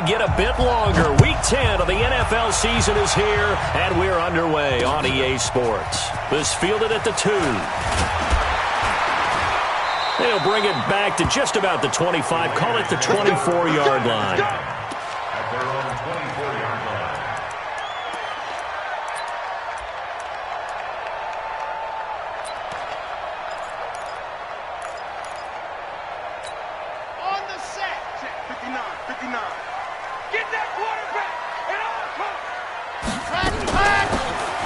get a bit longer. Week 10 of the NFL season is here, and we're underway on EA Sports. This fielded at the 2. They'll bring it back to just about the 25, call it the 24-yard line. At their own 24-yard line. On the set. 59, 59. Get that quarterback and on.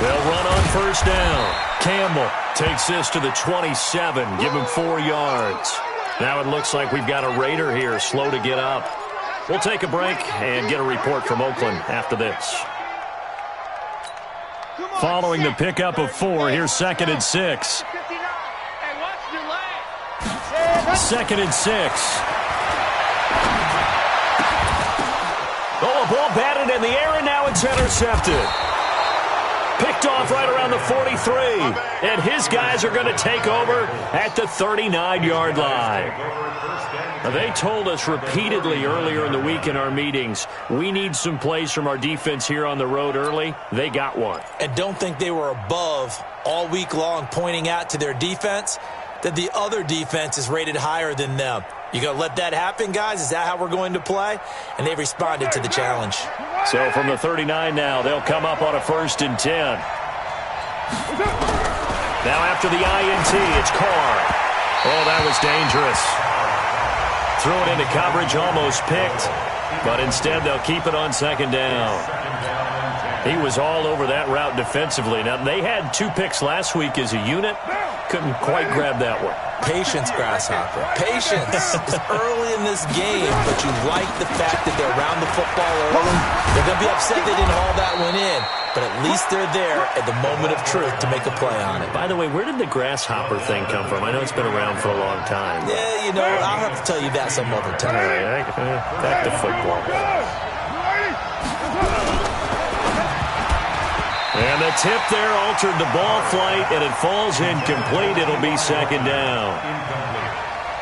They'll run on first down. Campbell takes this to the 27. Give him 4 yards. Now it looks like we've got a Raider here, slow to get up. We'll take a break and get a report from Oakland after this. Following the pickup of 4, here's 2nd and 6. 2nd and 6. Oh, a ball batted in the air, and now it's intercepted. Picked off right around the 43. And his guys are going to take over at the 39-yard line. Now, they told us repeatedly earlier in the week in our meetings, we need some plays from our defense here on the road early. They got one. And don't think they were above all week long pointing out to their defense that the other defense is rated higher than them. You going to let that happen, guys? Is that how we're going to play? And they responded to the challenge. So from the 39 now, they'll come up on a 1st and 10. Now after the INT, it's Carr. Oh, that was dangerous. Threw it into coverage, almost picked. But instead, they'll keep it on 2nd down. He was all over that route defensively. Now, they had 2 picks last week as a unit. Couldn't quite grab that one. Patience, Grasshopper. Patience is early in this game, but you like the fact that they're around the football early. They're going to be upset they didn't haul that one in, but at least they're there at the moment of truth to make a play on it. By the way, where did the Grasshopper thing come from? I know it's been around for a long time. Yeah, you know, I'll have to tell you that some other time. All right, back to football. And the tip there altered the ball flight, and it falls incomplete. It'll be 2nd down.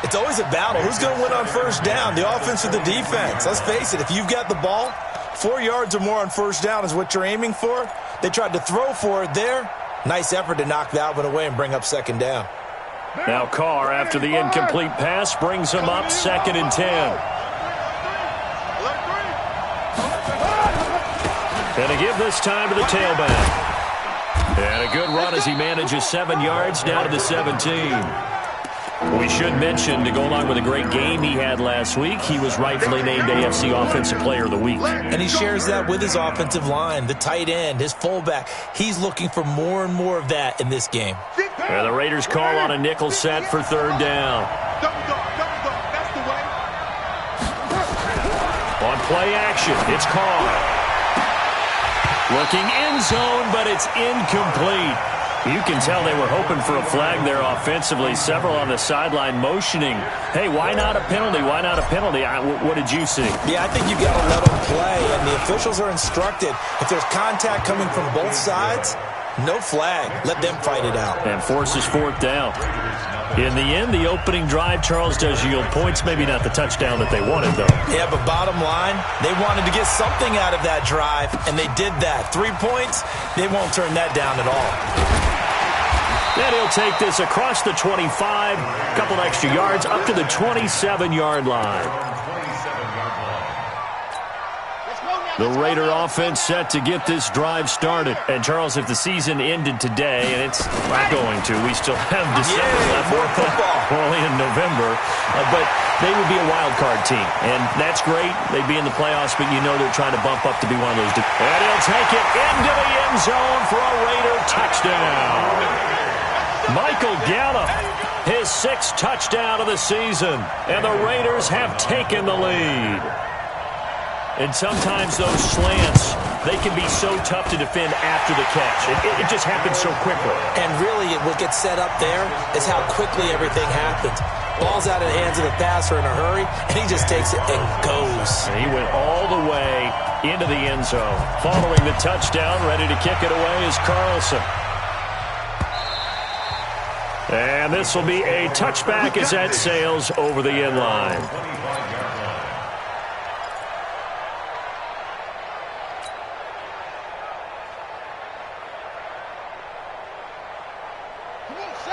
It's always a battle. Who's going to win on first down, the offense or the defense? Let's face it, if you've got the ball, 4 yards or more on first down is what you're aiming for. They tried to throw for it there. Nice effort to knock that one away and bring up 2nd down. Now Carr, after the incomplete pass, brings him up 2nd and 10. And to give this time to the tailback. And a good run as he manages 7 yards down to the 17. We should mention, to go along with a great game he had last week, he was rightfully named AFC Offensive Player of the Week. And he shares that with his offensive line, the tight end, his fullback. He's looking for more and more of that in this game. And the Raiders call on a nickel set for 3rd down. That's the way. On play action, it's Carr. Looking end zone, but it's incomplete. You can tell they were hoping for a flag there offensively. Several on the sideline motioning, hey, why not a penalty? Why not a penalty? What did you see? Yeah, I think you've got to let them play, and the officials are instructed. If there's contact coming from both sides, no flag. Let them fight it out. And forces 4th down. In the end, the opening drive, Charles, does yield points. Maybe not the touchdown that they wanted, though. Yeah, but bottom line, they wanted to get something out of that drive, and they did that. 3 points, they won't turn that down at all. Then he'll take this across the 25, a couple extra yards, up to the 27-yard line. The Raider offense set to get this drive started. And, Charles, if the season ended today, and it's not going to, we still have December left. More football. We're only in November. But they would be a wild card team. And that's great. They'd be in the playoffs, but you know they're trying to bump up to be one of those. And he'll take it into the end zone for a Raider touchdown. Michael Gallup, his 6th touchdown of the season. And the Raiders have taken the lead. And sometimes those slants, they can be so tough to defend after the catch. It just happens so quickly. And really, what gets set up there is how quickly everything happens. Ball's out of the hands of the passer in a hurry, and he just takes it and goes. And he went all the way into the end zone. Following the touchdown, ready to kick it away is Carlson. And this will be a touchback as that sails over the end line.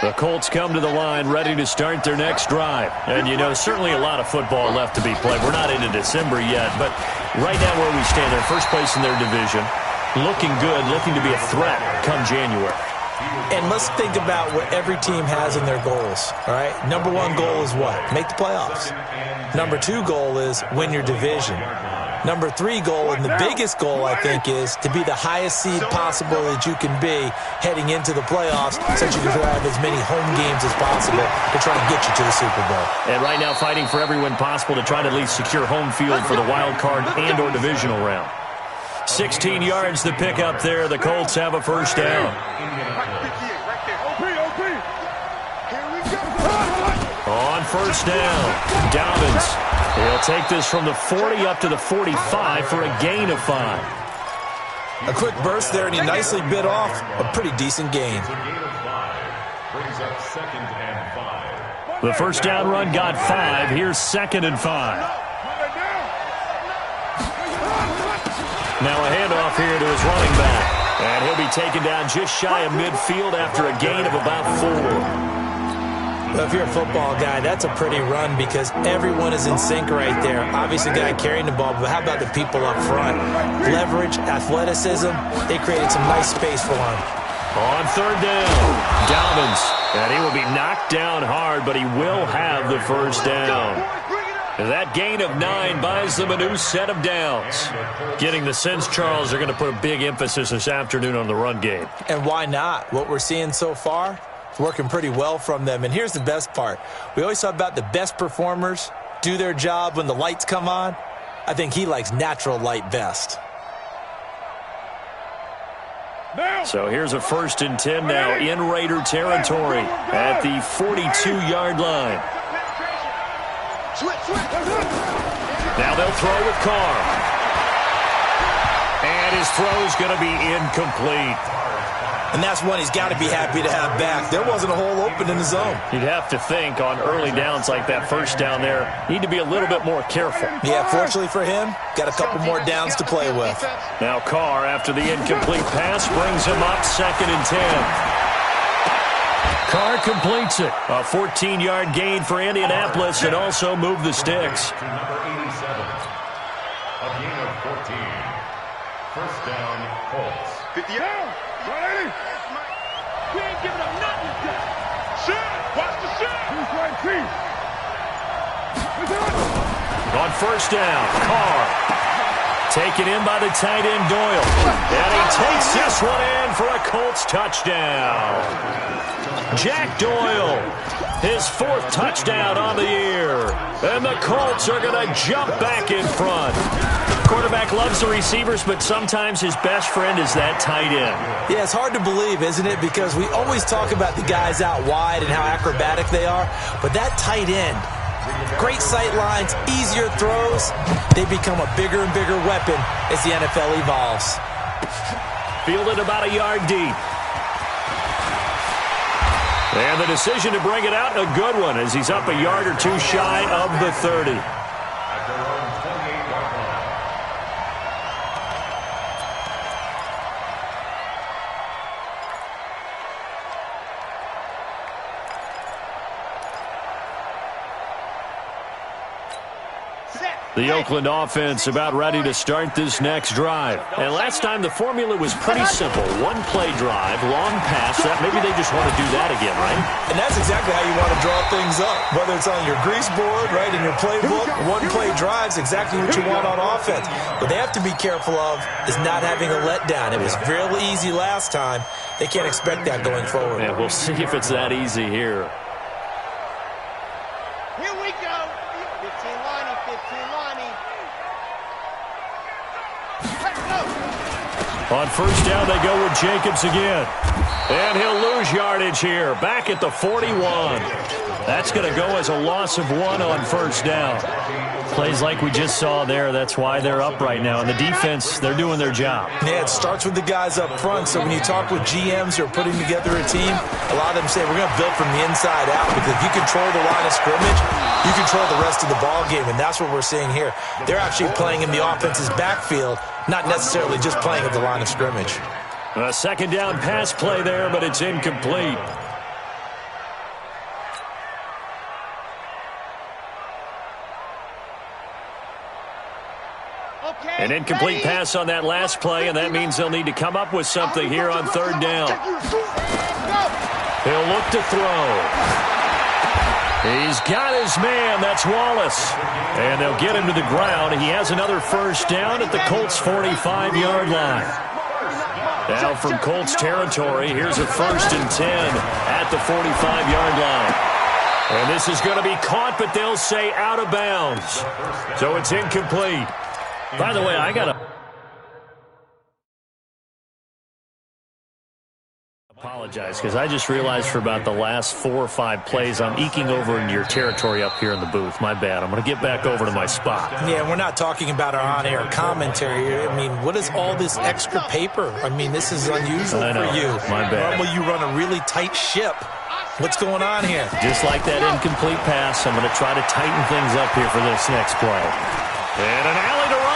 The Colts come to the line ready to start their next drive. And, you know, certainly a lot of football left to be played. We're not into December yet, but right now where we stand, they're first place in their division. Looking good, looking to be a threat come January. And let's think about what every team has in their goals, all right? Number one goal is what? Make the playoffs. Number two goal is win your division. Number three goal, and the biggest goal, I think, is to be the highest seed possible that you can be heading into the playoffs so that you can have as many home games as possible to try and get you to the Super Bowl. And right now fighting for every win possible to try to at least secure home field for the wild card and or divisional round. 16 yards to pick up there. The Colts have a first down. On first down, Dobbins. He'll take this from the 40 up to the 45 for a gain of 5. A quick burst there, and he nicely bit off a pretty decent gain. The first down run got 5. Here's 2nd and 5. Now a handoff here to his running back. And he'll be taken down just shy of midfield after a gain of about 4. Well, if you're a football guy, that's a pretty run because everyone is in sync right there. Obviously, the guy carrying the ball, but how about the people up front? Leverage, athleticism, they created some nice space for him. On third down, Dobbins. And he will be knocked down hard, but he will have the first down. That gain of 9 buys them a new set of downs. Getting the sense, Charles, they're going to put a big emphasis this afternoon on the run game. And why not? What we're seeing so far, it's working pretty well from them. And here's the best part. We always talk about the best performers do their job when the lights come on. I think he likes natural light best. So here's a 1st and 10 now in Raider territory at the 42-yard line. Now they'll throw with Carr. And his throw's going to be incomplete. And that's one he's got to be happy to have back. There wasn't a hole open in the zone. You'd have to think on early downs like that first down there, need to be a little bit more careful. Yeah, fortunately for him, got a couple more downs to play with. Now Carr, after the incomplete pass, brings him up 2nd and 10. Carr completes it. A 14-yard gain for Indianapolis and also moved the sticks. Number 87. A gain of 14. First down, Colts. 50 down. Ready? We ain't giving up nothing. Shot. Watch the shot. Who's right feet? On first down, Carr. Taken in by the tight end, Doyle. And he takes this one in for a Colts touchdown. Jack Doyle, his 4th touchdown on the year. And the Colts are going to jump back in front. Quarterback loves the receivers, but sometimes his best friend is that tight end. Yeah, it's hard to believe, isn't it? Because we always talk about the guys out wide and how acrobatic they are. But that tight end, great sight lines, easier throws, they become a bigger and bigger weapon as the NFL evolves. Fielded about a yard deep. And the decision to bring it out, a good one, as he's up a yard or 2 shy of the 30. At their own 28-yard line. The Oakland offense about ready to start this next drive. And last time the formula was pretty simple. 1-play drive, long pass. That maybe they just want to do that again, right? And that's exactly how you want to draw things up. Whether it's on your grease board, right, in your playbook, 1-play drive's exactly what you want on offense. What they have to be careful of is not having a letdown. It was real easy last time. They can't expect that going forward. And we'll see if it's that easy here. Here we go. 15 lining, 15 lining. Let's go. On first down, they go with Jacobs again. And he'll lose yardage here. Back at the 41. That's going to go as a loss of 1 on first down. Plays like we just saw there. That's why they're up right now. And the defense, they're doing their job. Yeah, it starts with the guys up front. So when you talk with GMs who are putting together a team, a lot of them say, we're going to build from the inside out. Because if you control the line of scrimmage, you control the rest of the ball game. And that's what we're seeing here. They're actually playing in the offense's backfield, not necessarily just playing at the line of scrimmage. A second down pass play there, but it's incomplete. An incomplete pass on that last play, and that means they'll need to come up with something here on third down. He'll look to throw. He's got his man. That's Wallace. And they'll get him to the ground. He has another first down at the Colts' 45-yard line. Now from Colts territory, here's a 1st and 10 at the 45-yard line. And this is going to be caught, but they'll say out of bounds. So it's incomplete. By the way, I got to apologize because I just realized for about the last 4 or 5 plays, I'm eking over into your territory up here in the booth. My bad. I'm going to get back over to my spot. Yeah, we're not talking about our on-air commentary. I mean, what is all this extra paper? I mean, this is unusual for you. My bad. Normally you run a really tight ship. What's going on here? Just like that incomplete pass, I'm going to try to tighten things up here for this next play. And an alley to run.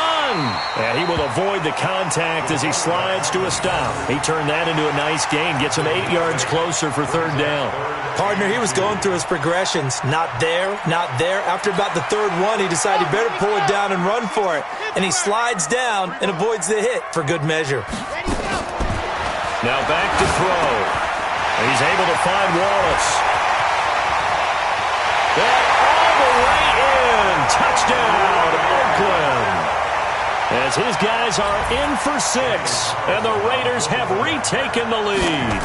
And he will avoid the contact as he slides to a stop. He turned that into a nice gain. Gets him 8 yards closer for third down. Partner, he was going through his progressions. Not there, not there. After about the third one, he decided he better pull it down and run for it. And he slides down and avoids the hit for good measure. Now back to throw. He's able to find Wallace. That all the way in. Touchdown, Oakland. As his guys are in for 6, and the Raiders have retaken the lead.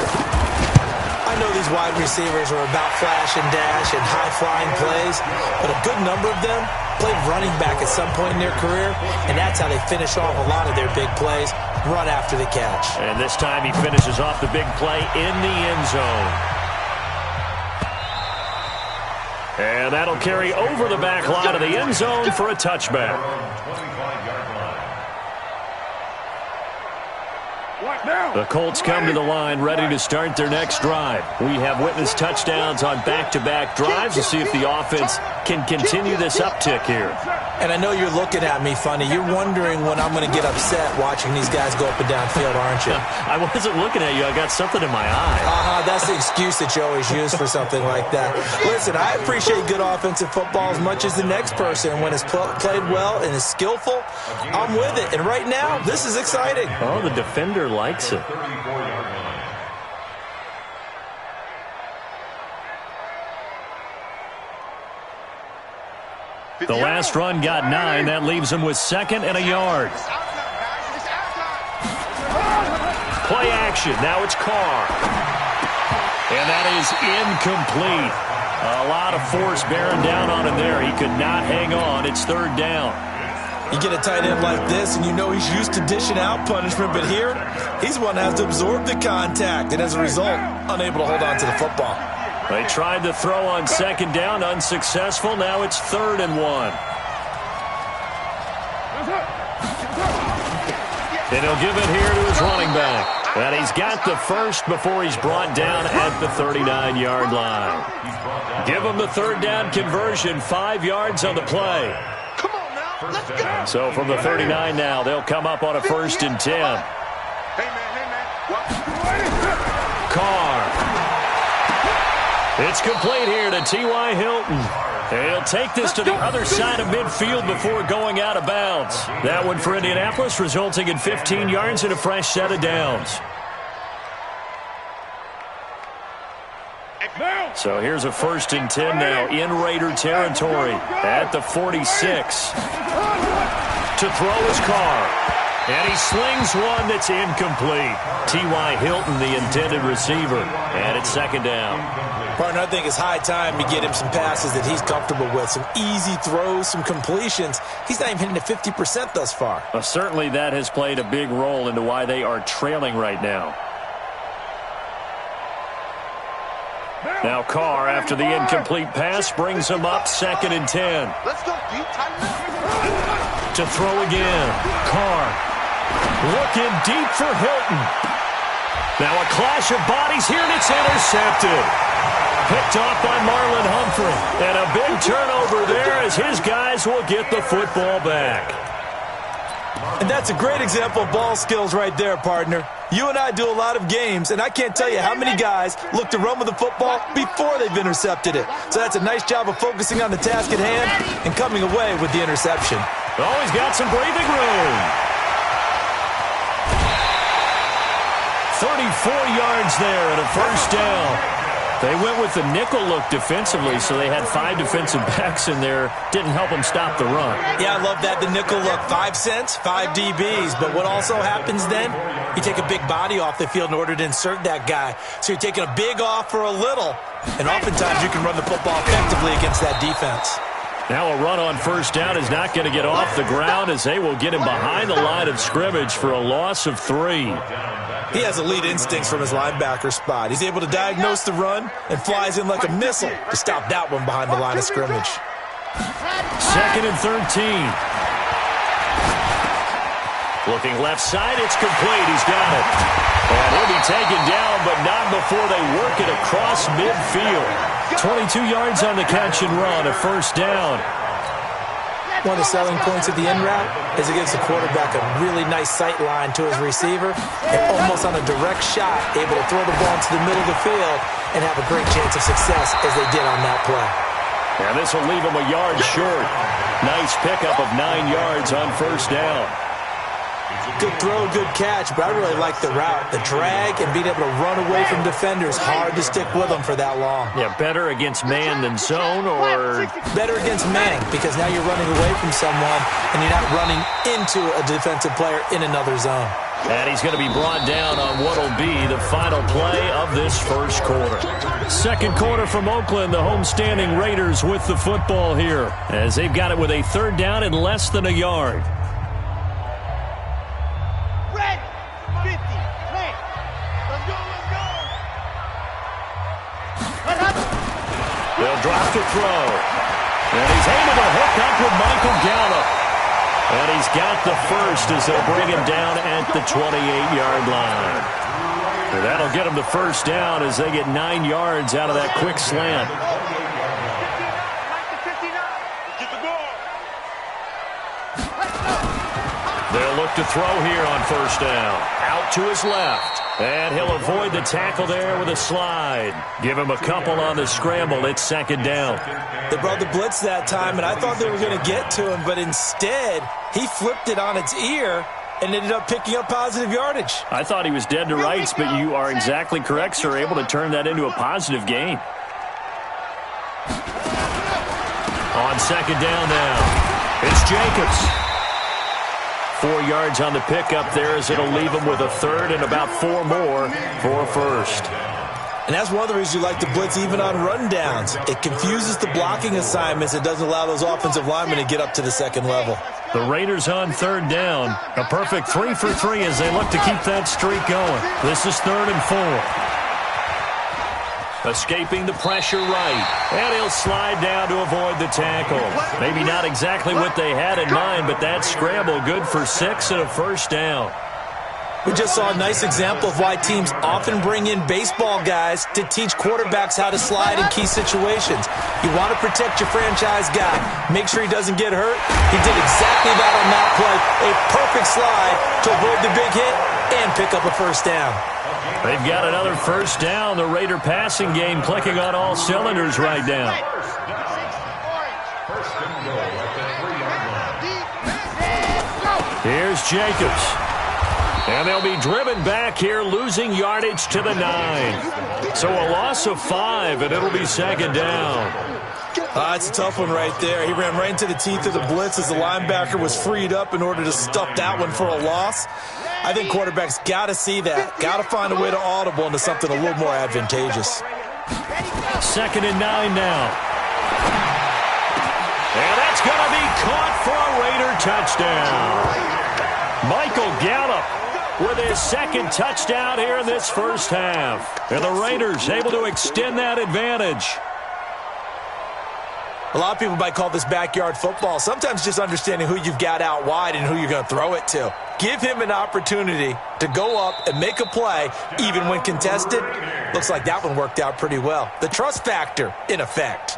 I know these wide receivers are about flash and dash and high-flying plays, but a good number of them played running back at some point in their career, and that's how they finish off a lot of their big plays, run after the catch. And this time he finishes off the big play in the end zone. And that'll carry over the back line of the end zone for a touchback. The Colts come to the line ready to start their next drive. We have witnessed touchdowns on back-to-back drives to see if the offense can continue this uptick here. And I know you're looking at me funny. You're wondering when I'm going to get upset watching these guys go up and down field, aren't you? I wasn't looking at you. I got something in my eye. That's the excuse that you always use for something like that. Listen, I appreciate good offensive football as much as the next person. When it's played well and is skillful, I'm with it. And right now, this is exciting. Oh, the defender likes it. The last run got 9. That leaves him with 2nd and a yard. Play action. Now it's Carr. And that is incomplete. A lot of force bearing down on him there. He could not hang on. It's third down. You get a tight end like this, and you know he's used to dishing out punishment, but here, he's the one that has to absorb the contact, and as a result, unable to hold on to the football. They tried to throw on 2nd down, unsuccessful. Now it's 3rd and 1. And he'll give it here to his running back. And he's got the first before he's brought down at the 39-yard line. Give him the third down conversion, 5 yards on the play. Come on now, let's go. So from the 39 now, they'll come up on a 1st and 10. Hey, man. Carr. It's complete here to T.Y. Hilton. And he'll take this to the other side of midfield before going out of bounds. That one for Indianapolis, resulting in 15 yards and a fresh set of downs. So here's a 1st and 10 now in Raider territory at the 46. To throw his Carr. And he slings one that's incomplete. T.Y. Hilton, the intended receiver. And it's 2nd down. Partner, I think it's high time to get him some passes that he's comfortable with. Some easy throws, some completions. He's not even hitting the 50% thus far. Well, certainly that has played a big role into why they are trailing right now. Now Carr, after the incomplete pass, brings him up 2nd and 10. Let's go, D. To throw again. Carr looking deep for Hilton. Now a clash of bodies here, and it's intercepted. Picked off by Marlon Humphrey. And a big turnover there as his guys will get the football back. And that's a great example of ball skills right there, partner. You and I do a lot of games, and I can't tell you how many guys look to run with the football before they've intercepted it. So that's a nice job of focusing on the task at hand and coming away with the interception. Oh, he's got some breathing room. 34 yards there and a first down. They went with the nickel look defensively, so they had 5 defensive backs in there. Didn't help them stop the run. Yeah, I love that, the nickel look. 5 cents, 5 DBs. But what also happens then, you take a big body off the field in order to insert that guy. So you're taking a big off for a little, and oftentimes you can run the football effectively against that defense. Now a run on first down is not going to get off the ground as they will get him behind the line of scrimmage for a loss of 3. He has elite instincts from his linebacker spot. He's able to diagnose the run and flies in like a missile to stop that one behind the line of scrimmage. 2nd and 13. Looking left side, it's complete. He's got it. And he'll be taken down, but not before they work it across midfield. 22 yards on the catch and run, a first down. One of the selling points of the in route is it gives the quarterback a really nice sight line to his receiver and almost on a direct shot able to throw the ball into the middle of the field and have a great chance of success as they did on that play. And this will leave him a yard short. Nice pickup of 9 yards on first down. Good throw, good catch, but I really like the route. The drag and being able to run away from defenders, hard to stick with them for that long. Yeah, better against man than zone, or better against man because now you're running away from someone and you're not running into a defensive player in another zone. And he's going to be brought down on what will be the final play of this first quarter. Second quarter from Oakland, the homestanding Raiders with the football here as they've got it with a third down and less than a yard. They'll drop to throw. And he's able to hook up with Michael Gallup. And he's got the first as they'll bring him down at the 28-yard line. And that'll get him the first down as they get 9 yards out of that quick slant. They'll look to throw here on first down. Out to his left. And he'll avoid the tackle there with a slide. Give him a couple on the scramble. It's second down. They brought the blitz that time, and I thought they were going to get to him, but instead, he flipped it on its ear and ended up picking up positive yardage. I thought he was dead to rights, but you are exactly correct, sir. Able to turn that into a positive gain. On second down now, it's Jacobs. 4 yards on the pickup there as it'll leave him with a third and about 4 more for a first. And that's one of the reasons you like to blitz even on rundowns. It confuses the blocking assignments. It doesn't allow those offensive linemen to get up to the second level. The Raiders on third down. A perfect 3 for 3 as they look to keep that streak going. This is 3rd and 4. Escaping the pressure right. And he'll slide down to avoid the tackle. Maybe not exactly what they had in mind, but that scramble good for 6 and a first down. We just saw a nice example of why teams often bring in baseball guys to teach quarterbacks how to slide in key situations. You want to protect your franchise guy. Make sure he doesn't get hurt. He did exactly that on that play. A perfect slide to avoid the big hit and pick up a first down. They've got another first down. The Raider passing game clicking on all cylinders right now. Here's Jacobs. And they'll be driven back here, losing yardage to the 9. So a loss of 5, and it'll be second down. It's a tough one right there. He ran right into the teeth of the blitz as the linebacker was freed up in order to stuff that one for a loss. I think quarterbacks got to see that. Got to find a way to audible into something a little more advantageous. 2nd and 9 now. And that's going to be caught for a Raider touchdown. Michael Gallup with his second touchdown here in this first half. And the Raiders able to extend that advantage. A lot of people might call this backyard football. Sometimes just understanding who you've got out wide and who you're going to throw it to. Give him an opportunity to go up and make a play, even when contested. Looks like that one worked out pretty well. The trust factor in effect.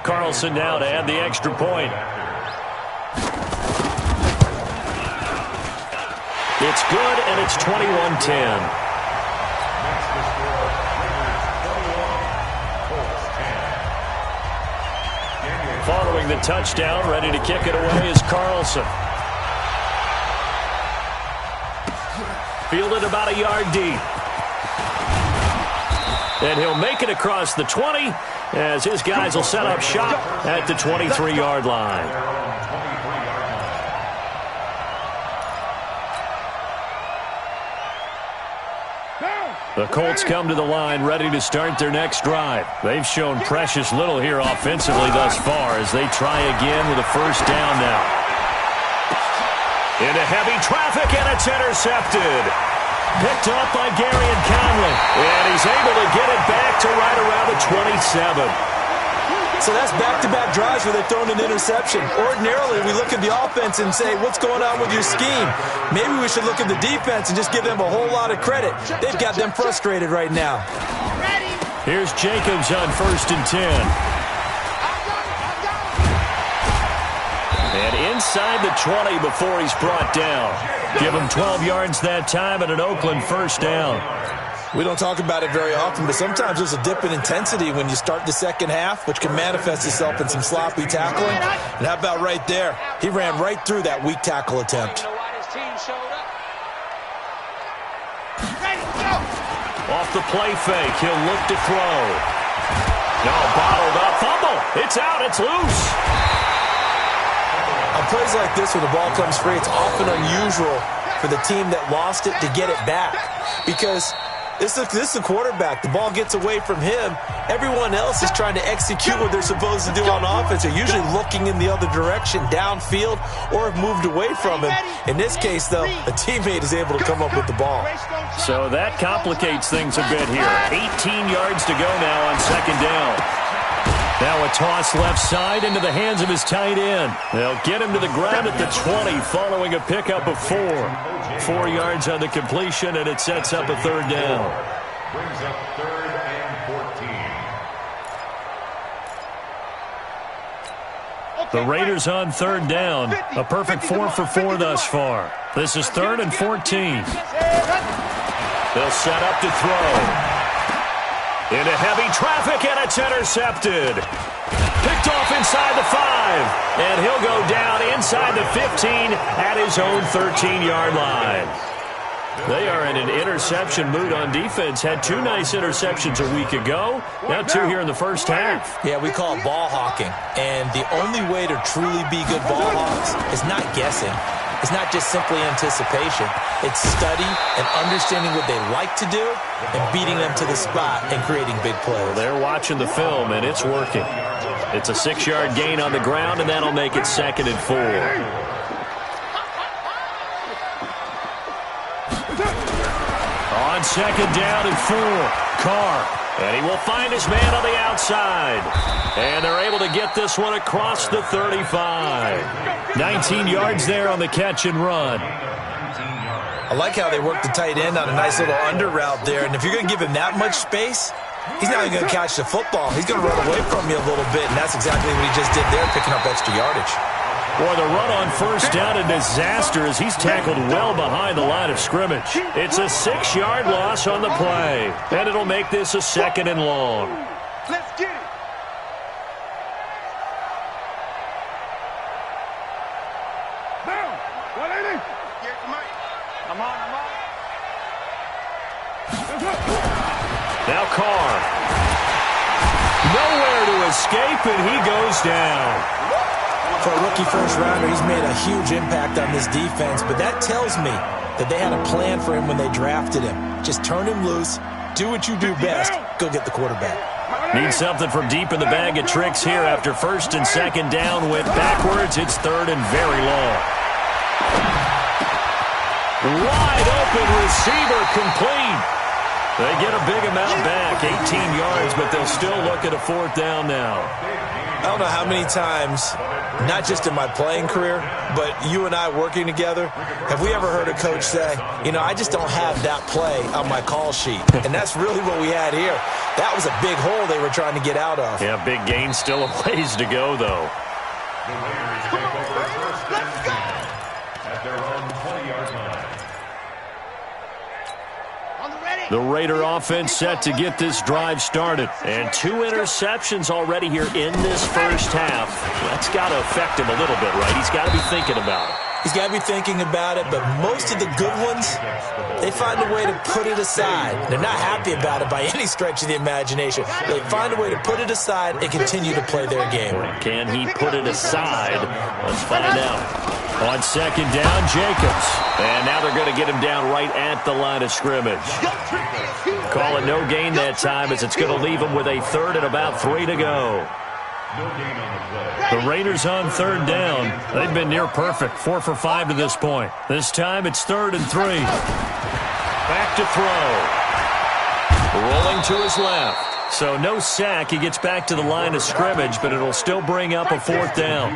Carlson now to add the extra point. It's good, and it's 21-10. Following following the touchdown. Ready to kick it away is Carlson. Fielded about a yard deep. And he'll make it across the 20 as his guys will set up shop at the 23-yard line. The Colts come to the line ready to start their next drive. They've shown precious little here offensively thus far as they try again with a first down now. Into heavy traffic, and it's intercepted. Picked up by Garyon Conley. And he's able to get it back to right around the 27. So that's back-to-back drives where they've thrown an interception. Ordinarily, we look at the offense and say, what's going on with your scheme? Maybe we should look at the defense and just give them a whole lot of credit. They've got them frustrated right now. Here's Jacobs on 1st and 10. And inside the 20 before he's brought down. Give him 12 yards that time and an Oakland first down. We don't talk about it very often, but sometimes there's a dip in intensity when you start the second half, which can manifest itself in some sloppy tackling. And how about right there? He ran right through that weak tackle attempt. Off the play fake, he'll look to throw. No, bottled up, fumble. It's out, it's loose. On plays like this, when the ball comes free, it's often unusual for the team that lost it to get it back. Because this is the quarterback. The ball gets away from him. Everyone else is trying to execute what they're supposed to do on offense. They're usually looking in the other direction, downfield, or have moved away from him. In this case, though, a teammate is able to come up with the ball. So that complicates things a bit here. 18 yards to go now on second down. Now a toss left side into the hands of his tight end. They'll get him to the ground at the 20 following a pickup of 4. 4 yards on the completion, and it sets up a third down. Brings up 3rd and 14. The Raiders on third down. A perfect 4 for 4 thus far. This is 3rd and 14. They'll set up to throw. Into heavy traffic, and it's intercepted. Picked off inside the 5. And he'll go down inside the 15 at his own 13-yard line. They are in an interception mood on defense. Had 2 nice interceptions a week ago. Now 2 here in the first half. Yeah, we call it ball hawking. And the only way to truly be good ball hawks is not guessing. It's not just simply anticipation. It's study and understanding what they like to do and beating them to the spot and creating big plays. They're watching the film, and it's working. It's a 6-yard gain on the ground, and that'll make it 2nd and 4. On second down and 4, Carr. And he will find his man on the outside. And they're able to get this one across the 35. 19 yards there on the catch and run. I like how they work the tight end on a nice little under route there. And if you're going to give him that much space, he's not even going to catch the football. He's going to run away from you a little bit, and that's exactly what he just did there, picking up extra yardage. Boy, the run on first down, a disaster as he's tackled well behind the line of scrimmage. It's a 6-yard loss on the play, and it'll make this a 2nd and long. Let's get it. Down. 180. I'm on. Now Carr. Nowhere to escape, and he goes down. For a rookie first-rounder, he's made a huge impact on this defense, but that tells me that they had a plan for him when they drafted him. Just turn him loose, do what you do best, go get the quarterback. Need something from deep in the bag of tricks here after 1st and 2nd down. Went backwards. It's 3rd and very long. Wide open receiver complete. They get a big amount back, 18 yards, but they'll still look at a 4th down now. I don't know how many times, not just in my playing career, but you and I working together, have we ever heard a coach say, you know, I just don't have that play on my call sheet. And that's really what we had here. That was a big hole they were trying to get out of. Yeah, big gain, still a ways to go, though. The Raiders take over 1st and 10 at their own 20-yard line. On the ready. The Raider offense set to get this drive started. And 2 interceptions already here in this first half. That's got to affect him a little bit, right? He's got to be thinking about it. He's got to be thinking about it, but most of the good ones, they find a way to put it aside. They're not happy about it by any stretch of the imagination. They find a way to put it aside and continue to play their game. Can he put it aside? Let's find out. On second down, Jacobs. And now they're going to get him down right at the line of scrimmage. Call it no gain that time as it's going to leave him with a third and about 3 to go. The Raiders on third down. They've been near perfect, 4 for 5 to this point. This time it's 3rd and 3. Back to throw. Rolling to his left. So no sack. He gets back to the line of scrimmage, but it'll still bring up a 4th down.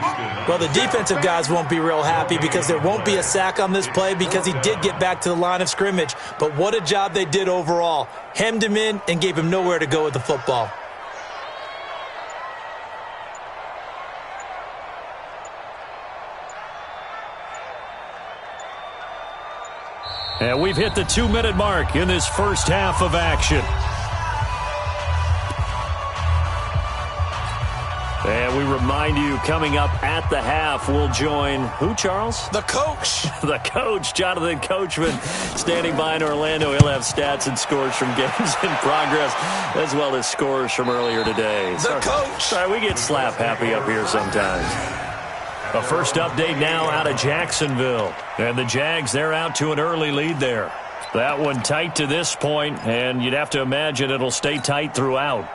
Well, the defensive guys won't be real happy because there won't be a sack on this play because he did get back to the line of scrimmage. But what a job they did overall. Hemmed him in and gave him nowhere to go with the football. And we've hit the 2-minute mark in this first half of action. And we remind you, coming up at the half, we'll join who, Charles? The coach. The coach, Jonathan Coachman, standing by in Orlando. He'll have stats and scores from games in progress, as well as scores from earlier today. The coach. Sorry, we get slap happy up here sometimes. A first update now out of Jacksonville. And the Jags, they're out to an early lead there. That one tight to this point, and you'd have to imagine it'll stay tight throughout.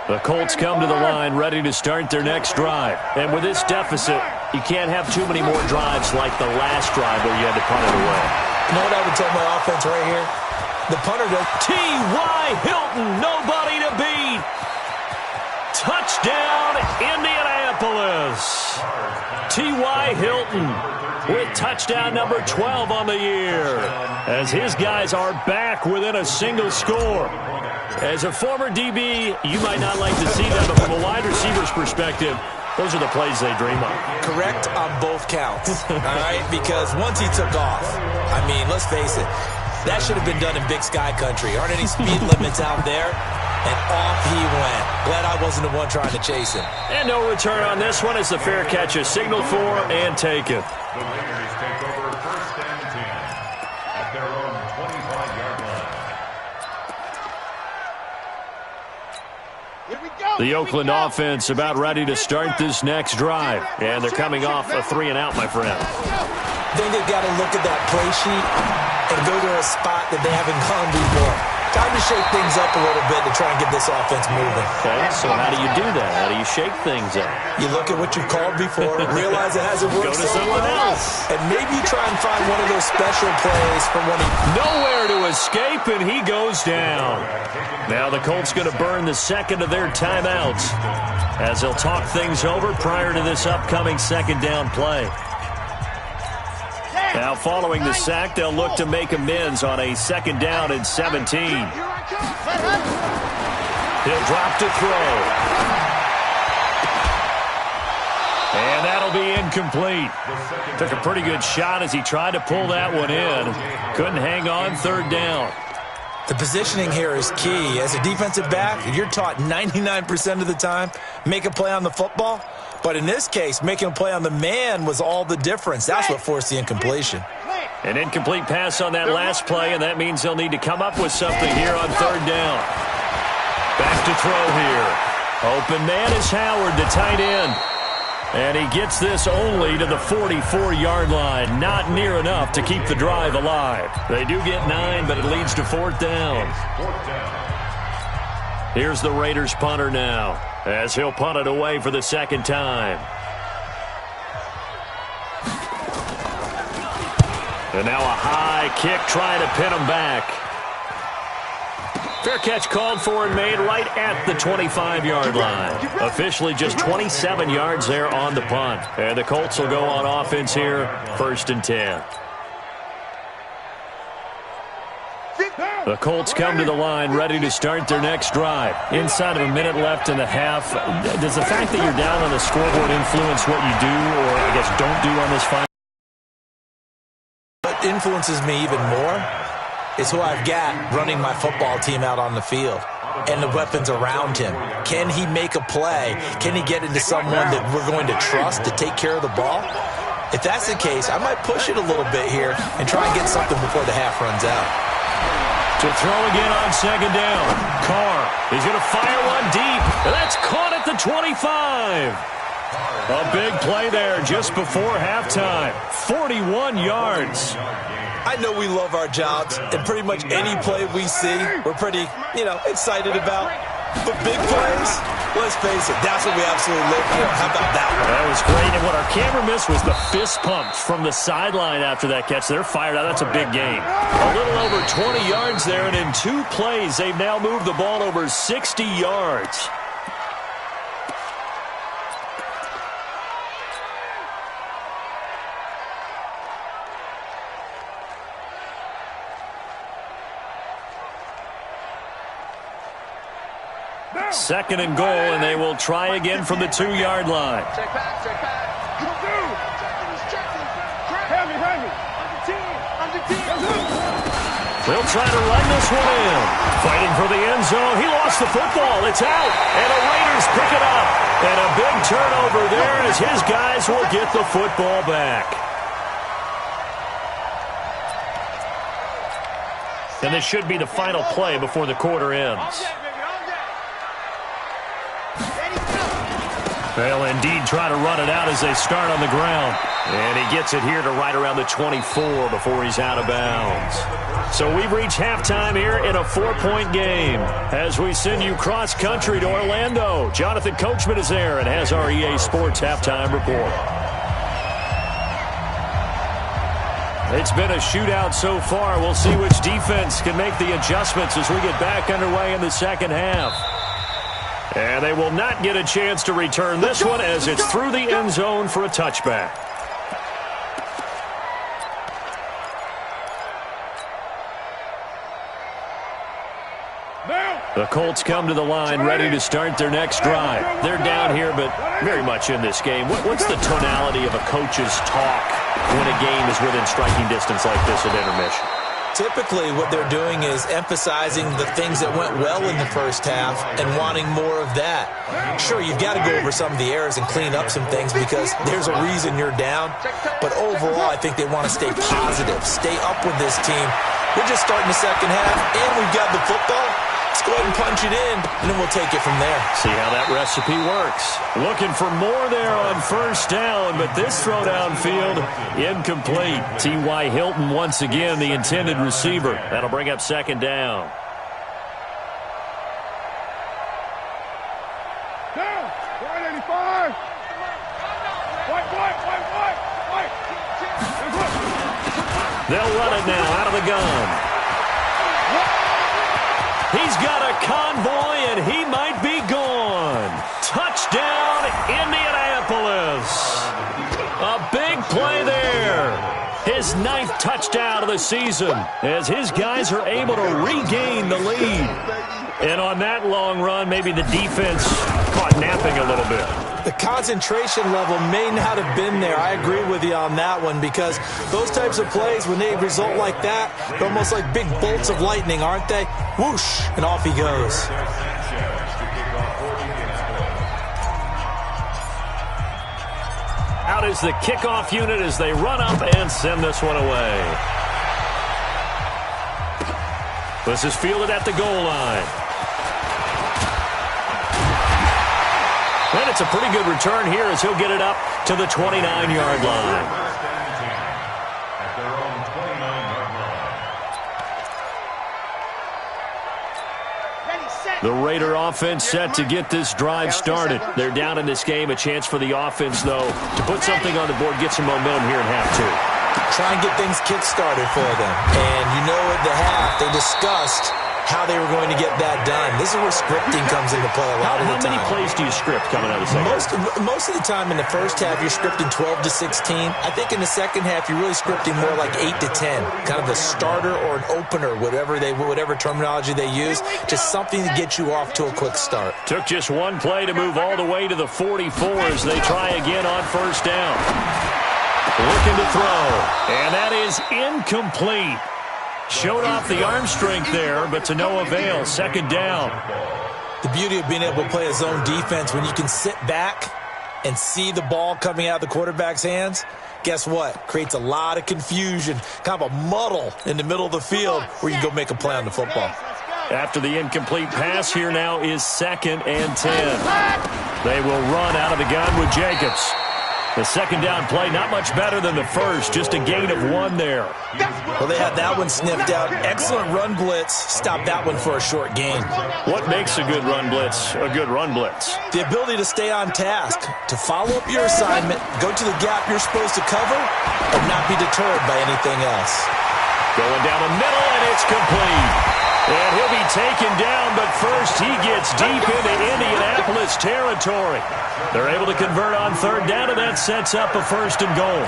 The Colts come to the line ready to start their next drive. And with this deficit, you can't have too many more drives like the last drive where you had to punt it away. You know what I would tell my offense right here? The punter does. T.Y. Hilton, nobody to beat. Touchdown, Indianapolis. T.Y. Hilton with touchdown number 12 on the year, as his guys are back within a single score. As a former DB, you might not like to see that, but from a wide receiver's perspective, those are the plays they dream of. Correct on both counts, all right? Because once he took off, I mean, let's face it, that should have been done in Big Sky Country. Aren't any speed limits out there? And off he went. Glad I wasn't the one trying to chase him. And no return on this one as the fair catch is signaled for and taken. The Raiders take over 1st and 10 at their own 25-yard line. Here we go. The Oakland offense about ready to start this next drive. And they're coming off a 3-and-out, my friend. I think they've got to look at that play sheet and go to a spot that they haven't gone before. Time to shake things up a little bit to try and get this offense moving. Okay, so how do you do that? How do you shake things up? You look at what you've called before, realize it hasn't worked Go to someone else. and maybe try and find one of those special plays from one of Nowhere to escape, and he goes down. Now the Colts going to burn the second of their timeouts as they'll talk things over prior to this upcoming second down play. Now, following the sack, they'll look to make amends on a 2nd down and 17. He'll drop to throw. And that'll be incomplete. Took a pretty good shot as he tried to pull that one in. Couldn't hang on 3rd down. The positioning here is key. As a defensive back, you're taught 99% of the time, make a play on the football. But in this case, making a play on the man was all the difference. That's what forced the incompletion. An incomplete pass on that last play, and that means they'll need to come up with something here on 3rd down. Back to throw here. Open man is Howard, the tight end. And he gets this only to the 44-yard line. Not near enough to keep the drive alive. They do get 9, but it leads to 4th down. Here's the Raiders punter now, as he'll punt it away for the 2nd time. And now a high kick trying to pin him back. Fair catch called for and made right at the 25-yard line. Officially just 27 yards there on the punt. And the Colts will go on offense here, 1st and 10. The Colts come to the line ready to start their next drive. Inside of a minute left in the half, does the fact that you're down on the scoreboard influence what you do or, I guess, don't do on this final? influences me even more is who I've got running my football team out on the field and the weapons around him. Can he make a play? Can he get into someone that we're going to trust to take care of the ball? If that's the case, I might push it a little bit here and try and get something before the half runs out. To throw again on second down. Carr, he's going to fire one deep. And that's caught at the 25. A big play there just before halftime. 41 yards. I know we love our jobs, and pretty much any play we see, we're pretty, excited about. But big plays, let's face it, that's what we absolutely live for. How about that one? That was great, and what our camera missed was the fist pump from the sideline after that catch. They're fired out. That's a big gain. A little over 20 yards there, and in 2 plays, they've now moved the ball over 60 yards. Second and goal, and they will try again from the 2-yard line. Check back. They'll try to run this one in. Fighting for the end zone. He lost the football. It's out, and the Raiders pick it up. And a big turnover there as his guys will get the football back. And this should be the final play before the quarter ends. They'll indeed try to run it out as they start on the ground. And he gets it here to right around the 24 before he's out of bounds. So we've reached halftime here in a 4-point game. As we send you cross-country to Orlando, Jonathan Coachman is there and has our EA Sports halftime report. It's been a shootout so far. We'll see which defense can make the adjustments as we get back underway in the second half. And they will not get a chance to return this one as it's through the end zone for a touchback. The Colts come to the line ready to start their next drive. They're down here, but very much in this game. What's the tonality of a coach's talk when a game is within striking distance like this at intermission? Typically, what they're doing is emphasizing the things that went well in the first half and wanting more of that. Sure, you've got to go over some of the errors and clean up some things because there's a reason you're down. But overall, I think they want to stay positive, stay up with this team. We're just starting the second half, and we've got the football. Let's go ahead and punch it in, and then we'll take it from there. See how that recipe works. Looking for more there on first down, but this throw downfield incomplete. T.Y. Hilton once again the intended receiver. That'll bring up second down. Down. 185. White. They'll run it now out of the gun. He's got a convoy, and he might be gone. Touchdown, Indianapolis. A big play there. His 9th touchdown of the season as his guys are able to regain the lead. And on that long run, maybe the defense caught napping a little bit. The concentration level may not have been there. I agree with you on that one because those types of plays, when they result like that, they're almost like big bolts of lightning, aren't they? Whoosh, and off he goes. Out is the kickoff unit as they run up and send this one away. This is fielded at the goal line. And it's a pretty good return here as he'll get it up to the 29-yard line. At their own 29-yard line. The Raider offense set to get this drive started. They're down in this game. A chance for the offense, though, to put something on the board, get some momentum here in half two. Try and get things kick-started for them. And you know at the half, they discussed how they were going to get that done. This is where scripting comes into play a lot of the time. How many plays do you script coming out of the second half? Most of the time in the first half, you're scripting 12 to 16. I think in the second half, you're really scripting more like 8 to 10. Kind of a starter or an opener, whatever terminology they use. Just something to get you off to a quick start. Took just one play to move all the way to the 44 as they try again on first down. Looking to throw. And that is incomplete. Showed off the arm strength there, but to no avail. Second down. The beauty of being able to play a zone defense when you can sit back and see the ball coming out of the quarterback's hands, guess what? Creates a lot of confusion, kind of a muddle in the middle of the field where you can go make a play on the football. After the incomplete pass, here now is 2nd and 10. They will run out of the gun with Jacobs. The second down play, not much better than the first, just a gain of 1 there. Well, they had that one sniffed out. Excellent run blitz. Stopped that one for a short gain. What makes a good run blitz a good run blitz? The ability to stay on task, to follow up your assignment, go to the gap you're supposed to cover, and not be deterred by anything else. Going down the middle, and it's complete. And he'll be taken down, but first he gets deep into Indianapolis territory. They're able to convert on third down, and that sets up a 1st and goal.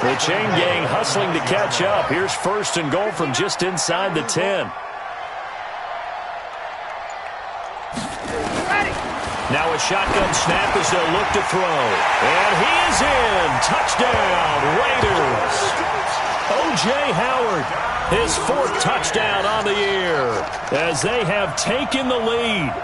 The chain gang hustling to catch up. Here's 1st and goal from just inside the 10. Now a shotgun snap as they'll look to throw. And he is in. Touchdown, Raiders. O.J. Howard, his 4th touchdown on the year as they have taken the lead.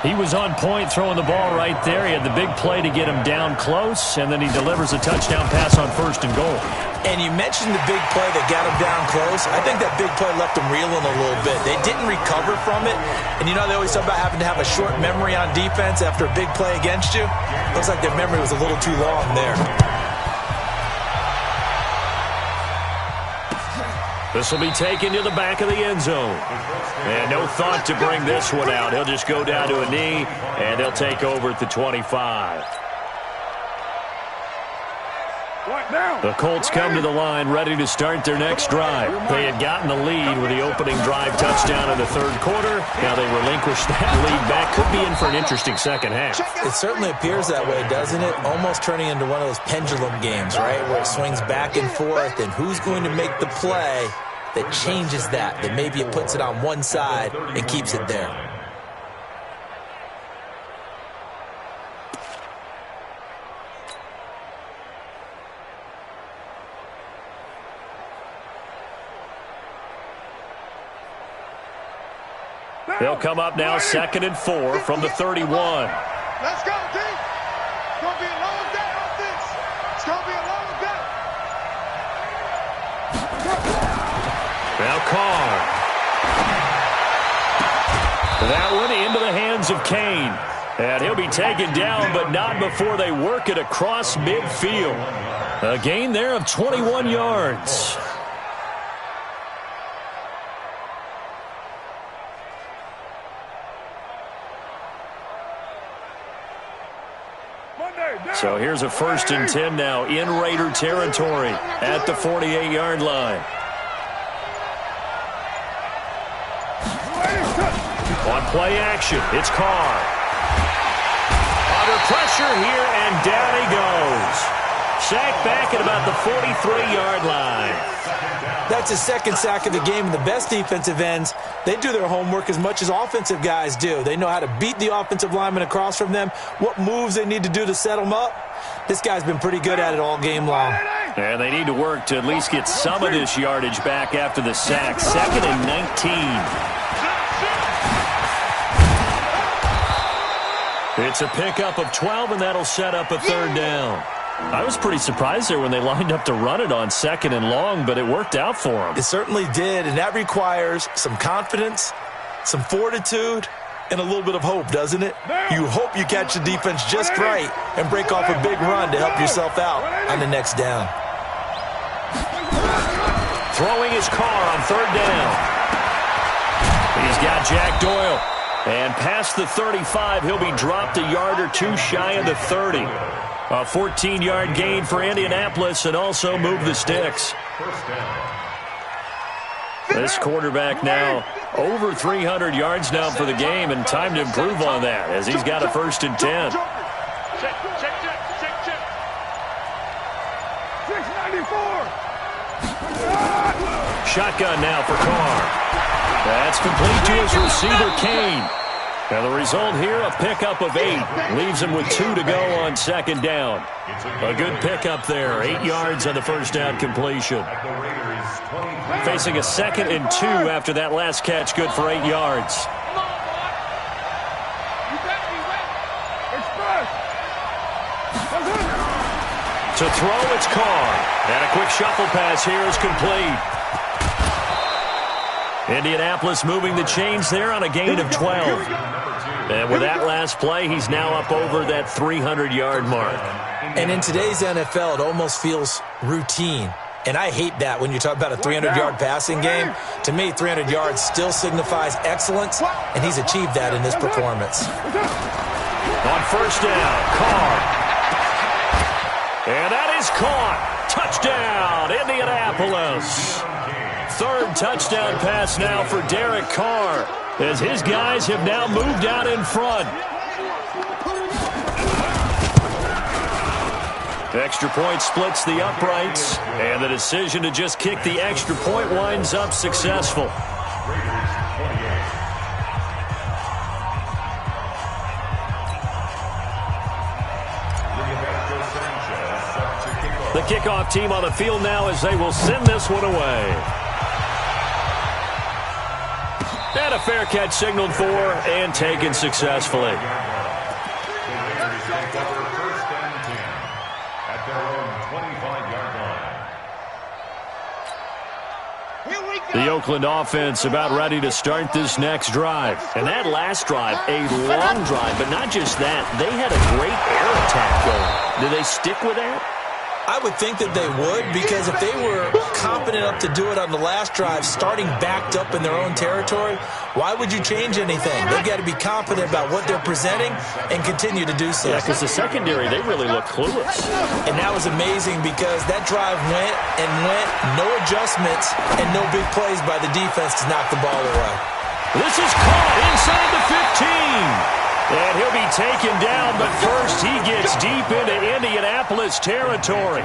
He was on point throwing the ball right there. He had the big play to get him down close, and then he delivers a touchdown pass on 1st and goal. And you mentioned the big play that got him down close. I think that big play left him reeling a little bit. They didn't recover from it. And you know they always talk about having to have a short memory on defense after a big play against you. Looks like their memory was a little too long there. This will be taken to the back of the end zone. And no thought to bring this one out. He'll just go down to a knee, and they'll take over at the 25. The Colts come to the line ready to start their next drive. They had gotten the lead with the opening drive touchdown in the 3rd quarter. Now they relinquish that lead back. Could be in for an interesting second half. It certainly appears that way, doesn't it? Almost turning into one of those pendulum games, right, where it swings back and forth, and who's going to make the play that changes that maybe it puts it on one side and keeps it there. They'll come up now 2nd and 4 from the 31. Let's go, D. It's going to be a long day on this. It's going to be a long day. Now Carr. That one into the hands of Kane. And he'll be taken down, but not before they work it across midfield. A gain there of 21 yards. So here's a 1st and 10 now in Raider territory at the 48-yard line. On play action, it's Carr. Under pressure here, and down he goes. Sacked back at about the 43-yard line. That's his 2nd sack of the game, and the best defensive ends, they do their homework as much as offensive guys do. They know how to beat the offensive lineman across from them, what moves they need to do to set them up. This guy's been pretty good at it all game long. And they need to work to at least get some of this yardage back after the sack. 2nd and 19. It's a pickup of 12, and that'll set up a 3rd down. I was pretty surprised there when they lined up to run it on 2nd and long, but it worked out for them. It certainly did, and that requires some confidence, some fortitude, and a little bit of hope, doesn't it? You hope you catch the defense just right and break off a big run to help yourself out on the next down. Throwing his Carr on 3rd down. He's got Jack Doyle. And past the 35, he'll be dropped a yard or two shy of the 30. A 14-yard gain for Indianapolis, and also move the sticks. This quarterback now over 300 yards now for the game, and time to improve on that as he's got a 1st and 10. Check. 694. Shotgun now for Carr. That's complete to his receiver, Kane. Now the result here, a pickup of 8. Leaves him with 2 to go on second down. A good pickup there. 8 yards on the first down completion. Facing a 2nd and 2 after that last catch, good for 8 yards. To throw, it's Carr. And a quick shuffle pass here is complete. Indianapolis moving the chains there on a gain of 12. And with that last play, he's now up over that 300-yard mark. And in today's NFL, it almost feels routine. And I hate that when you talk about a 300-yard passing game. To me, 300 yards still signifies excellence, and he's achieved that in this performance. On first down, Carr. And that is caught. Touchdown, Indianapolis. 3rd touchdown pass now for Derek Carr, as his guys have now moved out in front. Extra point splits the uprights, and the decision to just kick the extra point winds up successful. The kickoff team on the field now as they will send this one away. And a fair catch signaled for and taken successfully. The Oakland offense about ready to start this next drive. And that last drive, a long drive, but not just that. They had a great air attack going. Do they stick with that? I would think that they would, because if they were confident enough to do it on the last drive, starting backed up in their own territory, why would you change anything? They've got to be confident about what they're presenting and continue to do so. Yeah, because the secondary, they really look clueless. And that was amazing because that drive went and went, no adjustments, and no big plays by the defense to knock the ball away. This is caught inside the 15. And he'll be taken down, but first he gets deep into Indianapolis territory.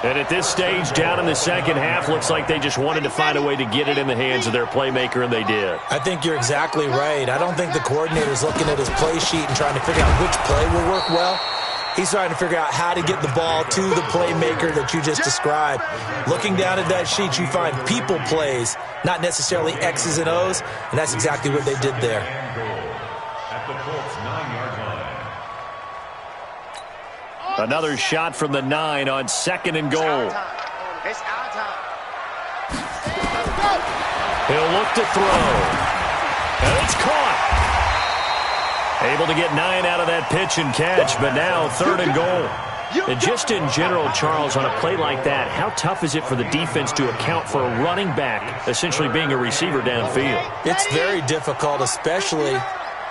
And at this stage, down in the second half, looks like they just wanted to find a way to get it in the hands of their playmaker, and they did. I think you're exactly right. I don't think the coordinator's looking at his play sheet and trying to figure out which play will work well. He's trying to figure out how to get the ball to the playmaker that you just described. Looking down at that sheet, you find people plays, not necessarily X's and O's, and that's exactly what they did there. The Colts 9-yard line. Another shot from the 9 on 2nd and goal. It's our time. He'll look to throw. And it's caught. Able to get 9 out of that pitch and catch, but now 3rd and goal. And just in general, Charles, on a play like that, how tough is it for the defense to account for a running back essentially being a receiver downfield? It's very difficult, especially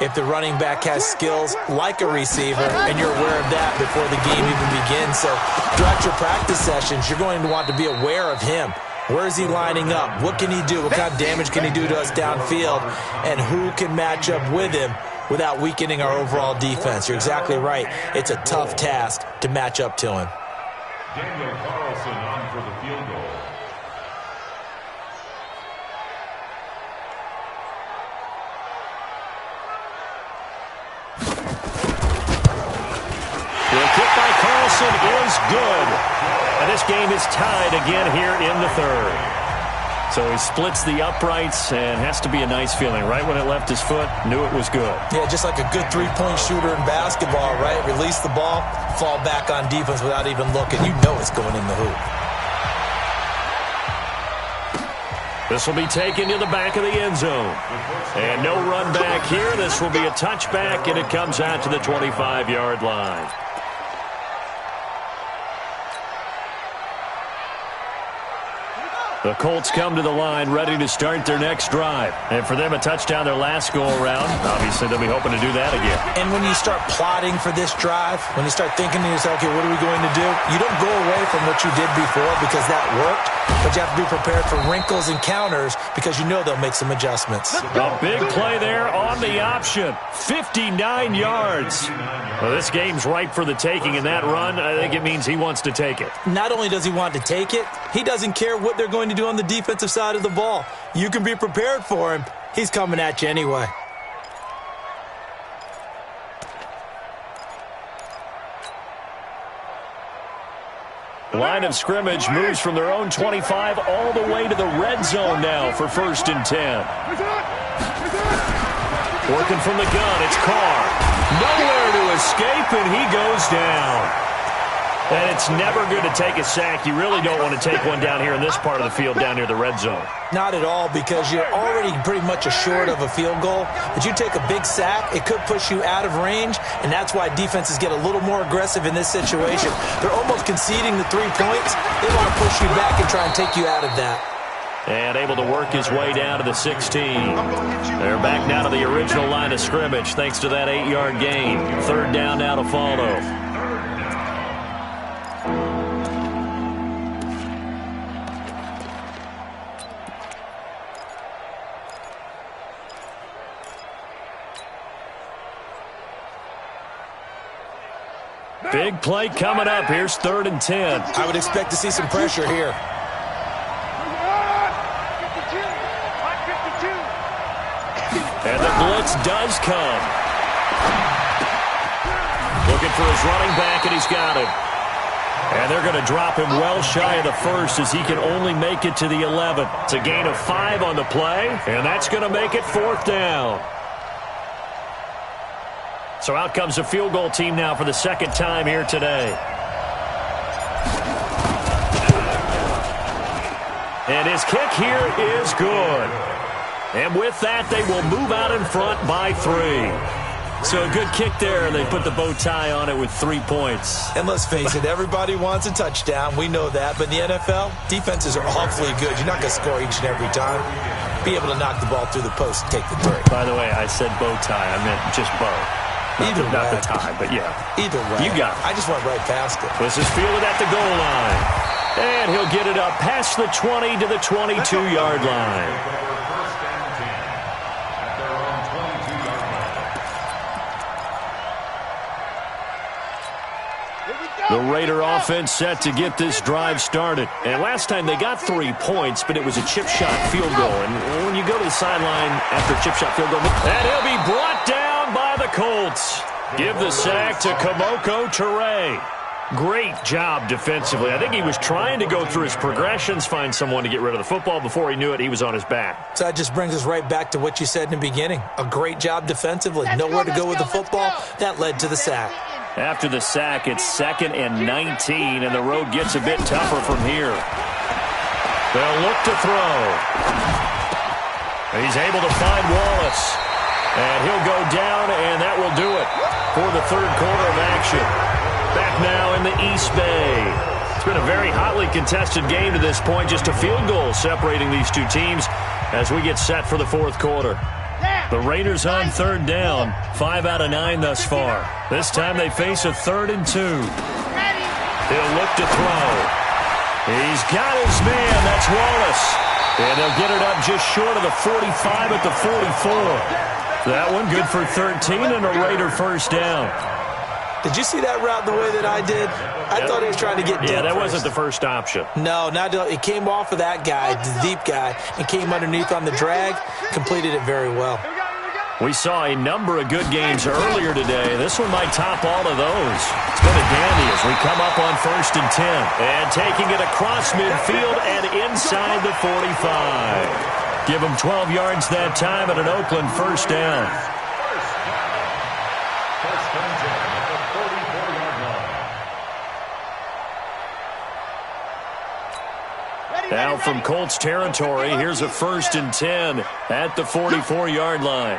if the running back has skills like a receiver, and you're aware of that before the game even begins. So throughout your practice sessions, you're going to want to be aware of him. Where is he lining up? What can he do? What kind of damage can he do to us downfield? And who can match up with him without weakening our overall defense? You're exactly right. It's a tough task to match up to him. Daniel Carlson on for the field goal. The kick by Carlson is good. And this game is tied again here in the 3rd. So he splits the uprights and has to be a nice feeling. Right when it left his foot, knew it was good. Yeah, just like a good three-point shooter in basketball, right? Release the ball, fall back on defense without even looking. You know it's going in the hoop. This will be taken to the back of the end zone. And no run back here. This will be a touchback, and it comes out to the 25-yard line. The Colts come to the line ready to start their next drive. And for them, a touchdown their last go-around. Obviously, they'll be hoping to do that again. And when you start plotting for this drive, when you start thinking to yourself, okay, what are we going to do? You don't go away from what you did before because that worked, but you have to be prepared for wrinkles and counters because you know they'll make some adjustments. A big play there on the option. 59 yards. Well, this game's ripe for the taking, and that run, I think it means he wants to take it. Not only does he want to take it, he doesn't care what they're going to do on the defensive side of the ball. You can be prepared for him. He's coming at you anyway. Line of scrimmage moves from their own 25 all the way to the red zone now for 1st and 10. Working from the gun, it's Carr. Nowhere to escape, and he goes down. And it's never good to take a sack. You really don't want to take one down here in this part of the field down near the red zone. Not at all, because you're already pretty much assured of a field goal. But you take a big sack, it could push you out of range, and that's why defenses get a little more aggressive in this situation. They're almost conceding the 3 points. They want to push you back and try and take you out of that. And able to work his way down to the 16. They're back now to the original line of scrimmage thanks to that 8-yard gain. 3rd down now to follow. Big play coming up. Here's 3rd and 10. I would expect to see some pressure here. And the blitz does come. Looking for his running back, and he's got him. And they're going to drop him well shy of the 1st as he can only make it to the 11. It's a gain of 5 on the play, and that's going to make it 4th down. So out comes the field goal team now for the 2nd time here today. And his kick here is good. And with that, they will move out in front by 3. So a good kick there. They put the bow tie on it with 3 points. And let's face it, everybody wants a touchdown. We know that. But in the NFL, defenses are awfully good. You're not going to score each and every time. Be able to knock the ball through the post and take the 3. By the way, I said bow tie. I meant just bow. Not the tie, but yeah. Either way. You got it. I just went right past it. This is fielded at the goal line. And he'll get it up past the 20 to the 22-yard line. The Raider offense set to get this drive started. And last time they got 3 points, but it was a chip shot field goal. And when you go to the sideline after a chip shot field goal, and he'll be brought down by the Colts. Give the sack to Kemoko Turay. Great job defensively. I think he was trying to go through his progressions, find someone to get rid of the football. Before he knew it, he was on his back. So that just brings us right back to what you said in the beginning. A great job defensively. Nowhere to go with the football. That led to the sack. After the sack, it's 2nd and 19, and the road gets a bit tougher from here. They'll look to throw. He's able to find Wallace. And he'll go down, and that will do it for the 3rd quarter of action. Back now in the East Bay. It's been a very hotly contested game to this point. Just a field goal separating these two teams as we get set for the 4th quarter. The Raiders on 3rd down, 5 out of 9 thus far. This time they face a 3rd and 2. He'll look to throw. He's got his man. That's Wallace. And they'll get it up just short of the 45 at the 44. That one good for 13 and a Raider 1st down. Did you see that route the way that I did? I thought he was trying to get deep. Yeah, that first. wasn't the first option. No, it came off of that guy, the deep guy, and came underneath on the drag, completed it very well. We saw a number of good games earlier today. This one might top all of those. It's been a dandy as we come up on 1st and 10. And taking it across midfield and inside the 45. Give them 12 yards that time at an Oakland 1st down. Now from Colts territory, here's a 1st and 10 at the 44-yard line.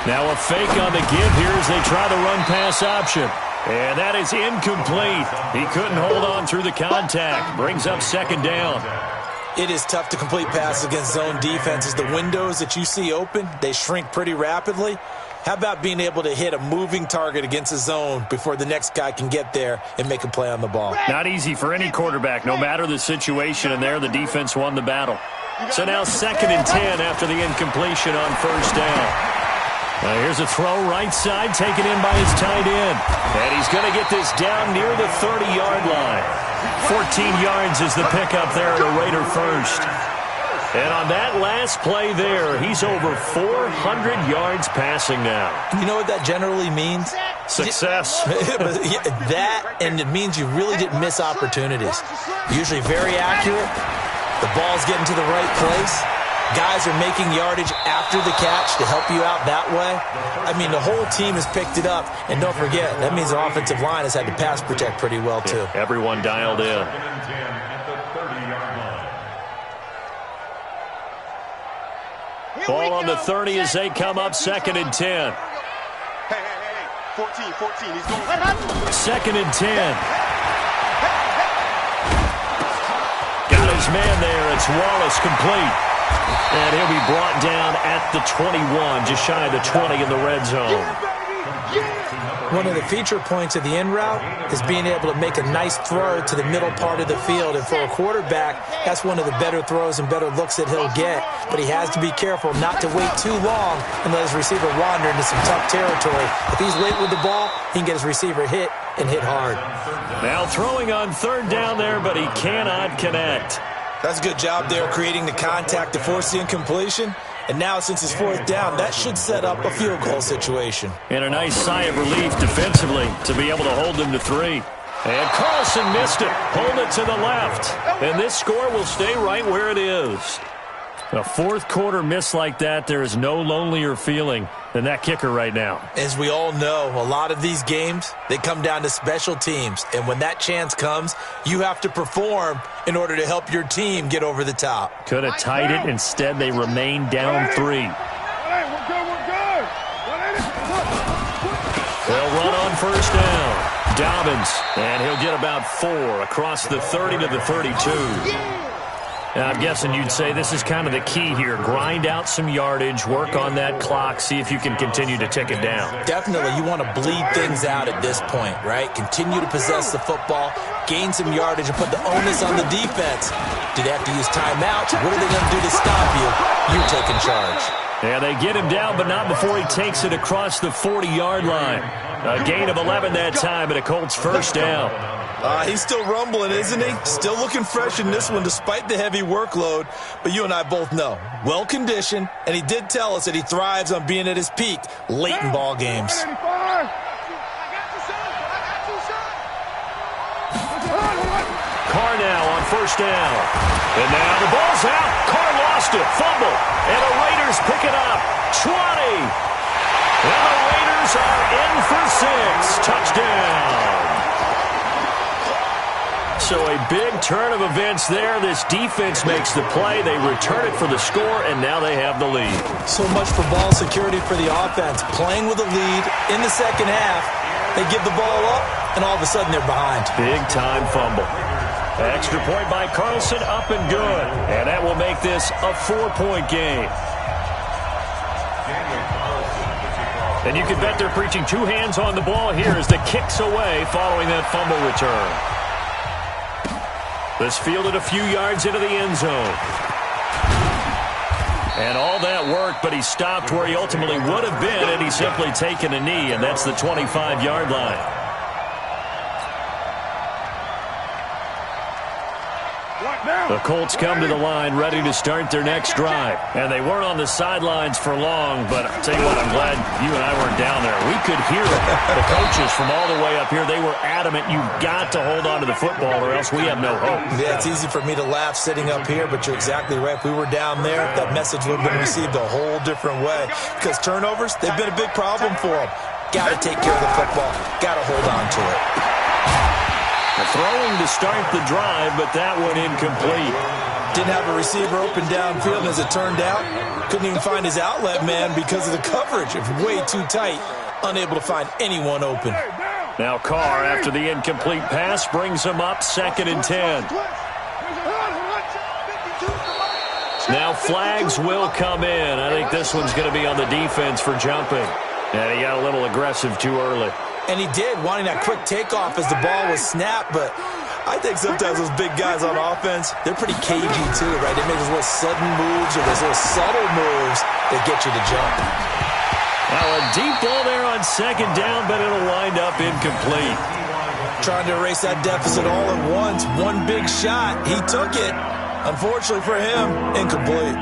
Now a fake on the give here as they try the run-pass option. And that is incomplete. He couldn't hold on through the contact. Brings up 2nd down. It is tough to complete passes against zone defenses. The windows that you see open, they shrink pretty rapidly. How about being able to hit a moving target against a zone before the next guy can get there and make a play on the ball? Not easy for any quarterback, no matter the situation, and there the defense won the battle. So now 2nd and 10 after the incompletion on 1st down. Now here's a throw right side, taken in by his tight end. And he's going to get this down near the 30-yard line. 14 yards is the pickup there at a Raider 1st. And on that last play there, he's over 400 yards passing now. You know what that generally means? Success. That, and it means you really didn't miss opportunities. Usually very accurate. The ball's getting to the right place. Guys are making yardage after the catch to help you out that way. I mean, the whole team has picked it up. And don't forget, that means the offensive line has had to pass protect pretty well, too. Yeah, everyone dialed in. Ball on the 30 as they come up 2nd and 10. Hey, 14, he's going. 2nd and 10. Got his man there. It's Wallace complete. And he'll be brought down at the 21, just shy of the 20 in the red zone. One of the feature points of the in route is being able to make a nice throw to the middle part of the field. And for a quarterback, that's one of the better throws and better looks that he'll get. But he has to be careful not to wait too long and let his receiver wander into some tough territory. If he's late with the ball, he can get his receiver hit and hit hard. Now throwing on 3rd down there, but he cannot connect. That's a good job there creating the contact to force the incompletion. And now since it's 4th down, that should set up a field goal situation. And a nice sigh of relief defensively to be able to hold them to 3. And Carlson missed it. Pulled it to the left. And this score will stay right where it is. A 4th quarter miss like that, there is no lonelier feeling than that kicker right now. As we all know, a lot of these games, they come down to special teams. And when that chance comes, you have to perform in order to help your team get over the top. Could have tied it. Instead, they remain down 3. We're good. They'll run on 1st down. Dobbins, and he'll get about 4 across the 30 to the 32. Now, I'm guessing you'd say this is kind of the key here. Grind out some yardage, work on that clock, see if you can continue to tick it down. Definitely, you want to bleed things out at this point, right? Continue to possess the football, gain some yardage, and put the onus on the defense. Do they have to use timeouts? What are they going to do to stop you? You're taking charge. Yeah, they get him down, but not before he takes it across the 40-yard line. A gain of 11 that time, and a Colts 1st down. He's still rumbling, isn't he? Still looking fresh in this one despite the heavy workload. But you and I both know, well-conditioned, and he did tell us that he thrives on being at his peak late in ball games. Carr now on 1st down. And now the ball's out. Carr lost it. Fumble. And the Raiders pick it up. 20. And the Raiders are in for 6. Touchdown. So a big turn of events there. This defense makes the play. They return it for the score, and now they have the lead. So much for ball security for the offense. Playing with a lead in the 2nd half. They give the ball up, and all of a sudden they're behind. Big-time fumble. Extra point by Carlson, up and good. And that will make this a 4-point game. And you can bet they're preaching 2 hands on the ball here as the kick's away following that fumble return. This fielded a few yards into the end zone. And all that work, but he stopped where he ultimately would have been had he simply taken a knee, and that's the 25-yard line. The Colts come to the line ready to start their next drive. And they weren't on the sidelines for long, but I'll tell you what, I'm glad you and I weren't down there. We could hear it. The coaches from all the way up here, they were adamant, you've got to hold on to the football or else we have no hope. Yeah, it's easy for me to laugh sitting up here, but you're exactly right. If we were down there, that message would have been received a whole different way. Because turnovers, they've been a big problem for them. Got to take care of the football. Got to hold on to it. Throwing to start the drive, but that one incomplete. Didn't have a receiver open downfield, as it turned out. Couldn't even find his outlet man because of the coverage. It was way too tight. Unable to find anyone open. Now Carr, after the incomplete pass, brings him up 2nd and 10. Now flags will come in. I think this one's going to be on the defense for jumping. And he got a little aggressive too early. And he did, wanting that quick takeoff as the ball was snapped. But I think sometimes those big guys on offense, they're pretty cagey too, right? They make those little sudden moves or those little subtle moves that get you to jump. Now a deep ball there on 2nd down, but it'll wind up incomplete. Trying to erase that deficit all at once. One big shot. He took it, Unfortunately for him, incomplete.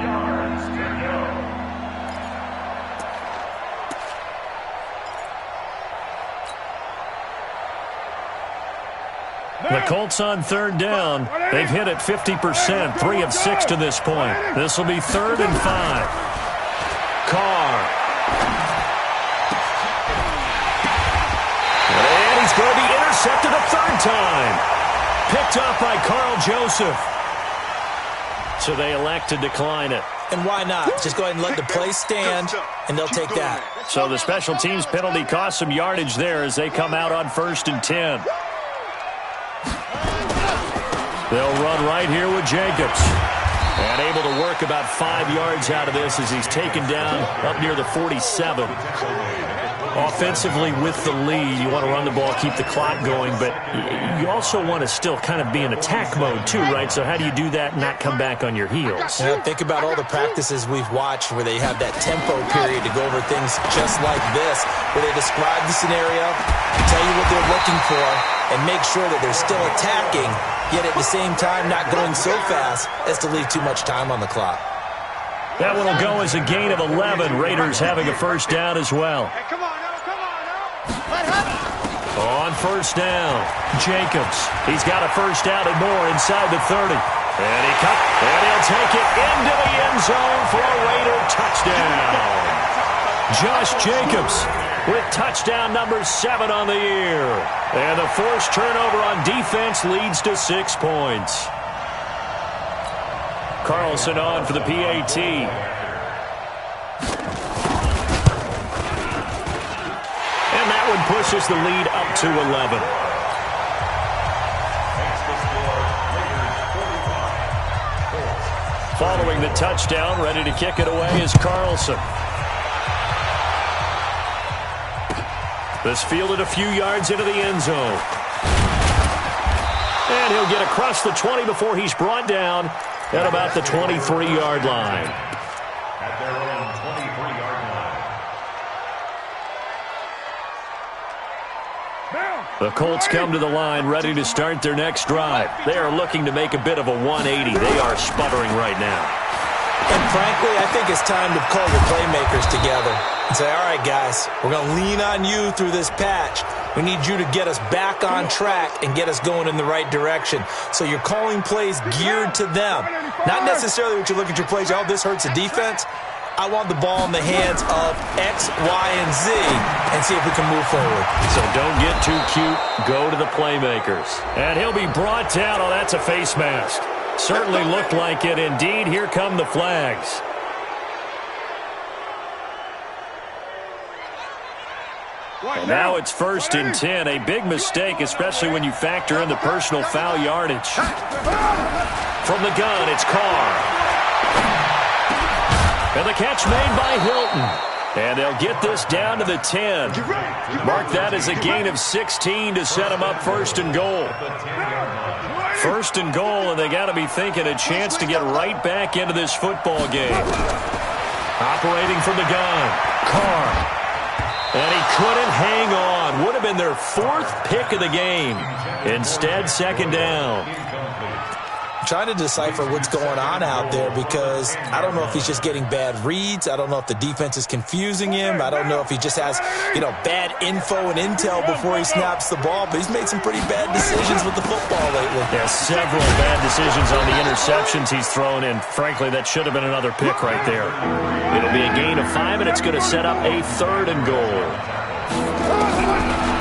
The Colts on third down. They've hit it 50%, 3 of 6 to this point. This will be 3rd and 5. Carr. And he's going to be intercepted a 3rd time. Picked up by Carl Joseph. So they elect to decline it. And why not? Just go ahead and let the play stand, and they'll take that. So the special teams penalty cost some yardage there as they come out on 1st and 10. They'll run right here with Jacobs. And able to work about 5 yards out of this as he's taken down up near the 47. Offensively with the lead, you want to run the ball, keep the clock going, but you also want to still kind of be in attack mode too, right? So how do you do that and not come back on your heels? Yeah, think about all the practices we've watched where they have that tempo period to go over things just like this, where they describe the scenario, tell you what they're looking for, and make sure that they're still attacking, yet at the same time not going so fast as to leave too much time on the clock. That one will go as a gain of 11. Raiders having a 1st down as well. Hey, come on now, come on now. On 1st down, Jacobs. He's got a 1st down and more inside the 30. And he'll take it into the end zone for a Raider touchdown. Josh Jacobs with touchdown number 7 on the year. And the forced turnover on defense leads to 6 points. Carlson on for the PAT. And that one pushes the lead up to 11. Following the touchdown, ready to kick it away is Carlson. This fielded a few yards into the end zone. And he'll get across the 20 before he's brought down at about the 23-yard line. At their own 23-yard line. The Colts come to the line ready to start their next drive. They are looking to make a bit of a 180. They are sputtering right now. And frankly, I think it's time to call your playmakers together and say, all right, guys, we're going to lean on you through this patch. We need you to get us back on track and get us going in the right direction. So you're calling plays geared to them. Not necessarily what you look at your plays, oh, this hurts the defense. I want the ball in the hands of X, Y, and Z and see if we can move forward. So don't get too cute. Go to the playmakers. And he'll be brought down. Oh, that's a face mask. Certainly looked like it. Indeed, here come the flags. And now it's 1st and 10. A big mistake, especially when you factor in the personal foul yardage. From the gun, it's Carr. And the catch made by Hilton. And they'll get this down to the 10. Mark that as a gain of 16 to set them up 1st and goal. 1st and goal, and they got to be thinking a chance to get right back into this football game. Operating from the gun, Carr. And he couldn't hang on. Would have been their 4th pick of the game. Instead, 2nd down. Trying to decipher what's going on out there because I don't know if he's just getting bad reads. I don't know if the defense is confusing him. I don't know if he just has, bad info and intel before he snaps the ball. But he's made some pretty bad decisions with the football lately. Yeah, several bad decisions on the interceptions he's thrown in. Frankly, that should have been another pick right there. It'll be a gain of 5, and it's going to set up a 3rd and goal.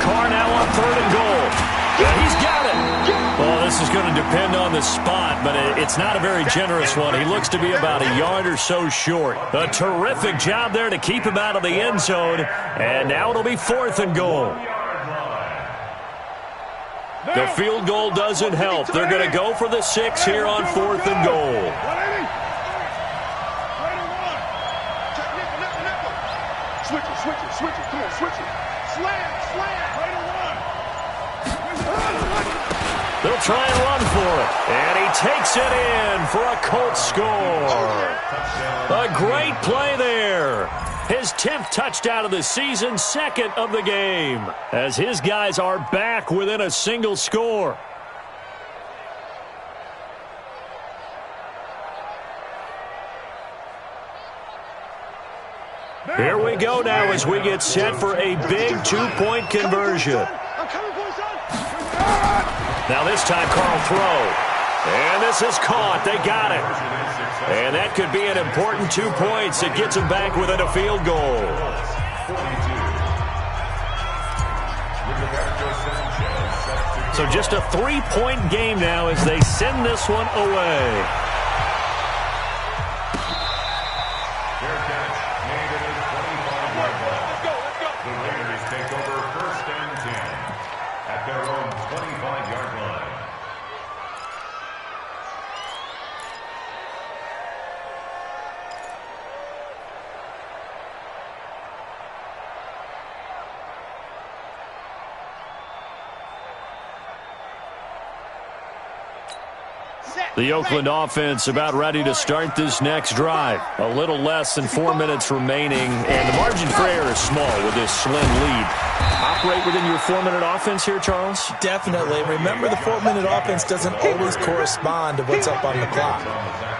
Carr now on 3rd and goal. Yeah, he's got it. Well, this is going to depend on the spot, but it's not a very generous one. He looks to be about a yard or so short. A terrific job there to keep him out of the end zone. And now it'll be 4th and goal. The field goal doesn't help. They're going to go for the 6 here on 4th and goal. Switch it. Come on, switch it. Slam. Right on one. They'll try and run for it. And he takes it in for a Colts score. A great play there. His 10th touchdown of the season, 2nd of the game, as his guys are back within a single score. Here we go now as we get set for a big two-point conversion. Now this time, Carl throw. And this is caught. They got it. And that could be an important 2 points. It gets them back within a field goal. So just a 3-point game now as they send this one away. The Raiders take over 1st and 10 at their own 25-yard line. The Oakland offense about ready to start this next drive. A little less than 4 minutes remaining, and the margin for error is small with this slim lead. Operate within your 4-minute offense here, Charles? Definitely. Remember, the 4-minute offense doesn't always correspond to what's up on the clock.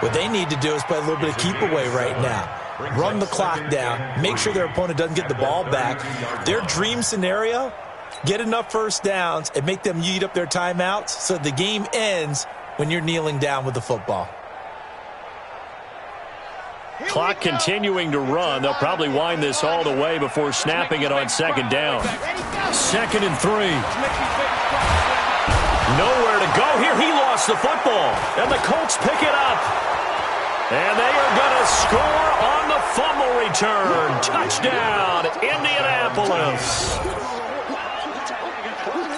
What they need to do is play a little bit of keep away right now. Run the clock down. Make sure their opponent doesn't get the ball back. Their dream scenario, get enough first downs and make them eat up their timeouts so the game ends when you're kneeling down with the football. Clock continuing to run. They'll probably wind this all the way before snapping it on 2nd down. 2nd and 3. Nowhere to go here. He lost the football. And the Colts pick it up. And they are going to score on the fumble return. Touchdown, Indianapolis.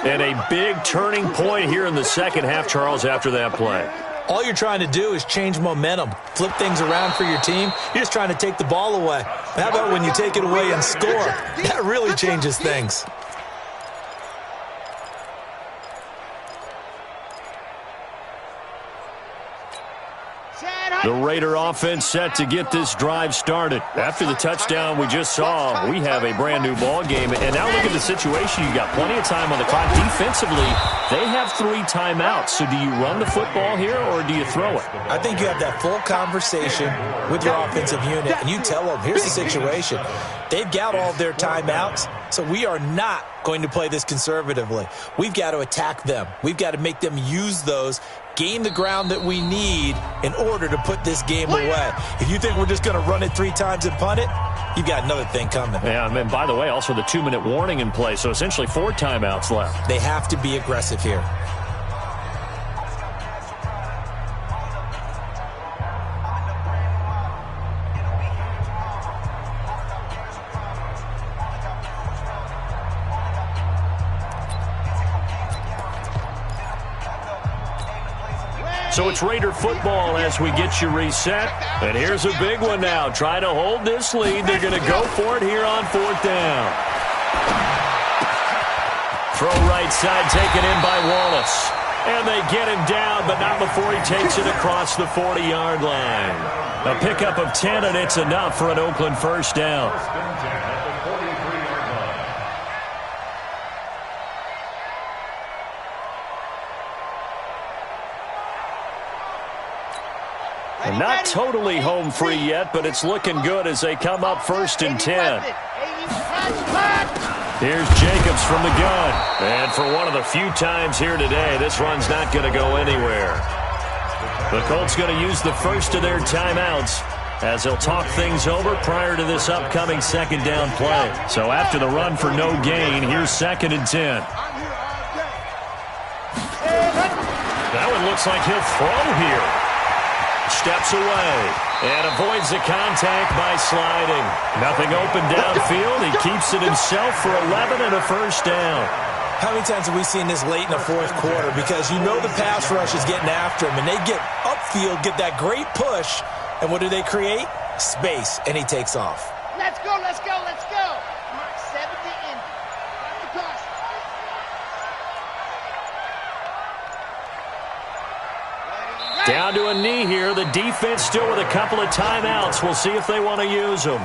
And a big turning point here in the second half, Charles, after that play. All you're trying to do is change momentum, flip things around for your team. You're just trying to take the ball away. How about when you take it away and score? That really changes things. The Raider offense set to get this drive started. After the touchdown we just saw, we have a brand new ball game. And now look at the situation. You've got plenty of time on the clock. Defensively, they have 3 timeouts. So do you run the football here or do you throw it? I think you have that full conversation with your offensive unit, and you tell them, here's the situation. They've got all of their timeouts, so we are not going to play this conservatively. We've got to attack them. We've got to make them use those, gain the ground that we need in order to put this game away. If you think we're just going to run it 3 times and punt it, you've got another thing coming. Yeah, and by the way, also the 2-minute warning in play, so essentially 4 timeouts left. They have to be aggressive here. So it's Raider football as we get you reset. And here's a big one now. Trying to hold this lead. They're going to go for it here on 4th down. Throw right side taken in by Wallace. And they get him down, but not before he takes it across the 40-yard line. A pickup of 10, and it's enough for an Oakland 1st down. Not totally home free yet, but it's looking good as they come up 1st and 10. Here's Jacobs from the gun. And for one of the few times here today, this run's not going to go anywhere. The Colts going to use the first of their timeouts as they'll talk things over prior to this upcoming 2nd down play. So after the run for no gain, here's 2nd and 10. That one looks like he'll throw here. Steps away and avoids the contact by sliding. Nothing open downfield. He keeps it himself for 11 and a 1st down. How many times have we seen this late in the 4th quarter? Because you know the pass rush is getting after him, and they get upfield, get that great push, and what do they create? Space, and he takes off. Let's go, let's go, let's go. Mark 70 in. Down to a knee here. The defense still with a couple of timeouts. We'll see if they want to use them.